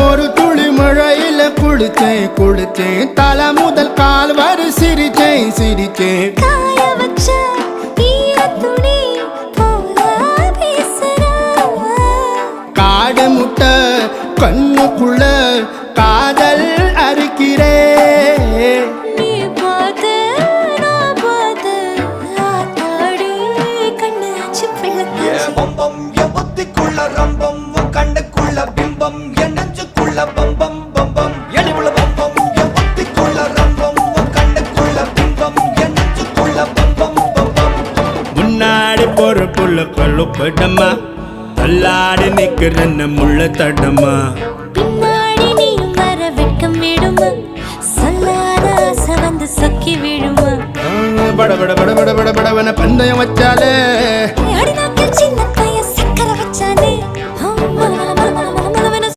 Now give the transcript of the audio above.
ஒரு துளி மழையில குளிச்சேன் குளிச்சேன் தலை முதல் கால் வரை சிரிச்சேன் சிரிச்சேன் காய வச்ச ஈரத்துணி போல பேசுற காடு முட்டை கண்ணுக்குள்ள காதல் அறுக்கிறே நீ பார்த்து நான் பார்த்து ஆத்தாடி கண்ணு ஆச்சு பிள்ளை பம்பம் என் புத்திக்குள்ள ரம்பம் உன் கண்ணுக்குள்ள பிம்பம் என் நெஞ்சுக்குள்ள பம்பம் பம்பம் எளிவுள்ள பம்பம் என் புத்திக்குள்ள ரம்பம் உன் கண்ணுக்குள்ள பிம்பம் என் நெஞ்சுக்குள்ள பம்பம் பம்பம் முன்னாடி போற புள்ள கழுப்படமா தள்ளாடி நிக்கிறன்ன முள்ள தடமா பின்னாடி நீயும் வர வெட்கம் விடுமா சொல்லாத ஆசை வந்து சொக்கி விடுமா பட பட பட பட பட படவன பந்தயம் வச்சாலே அடி நாக்கில் சின்ன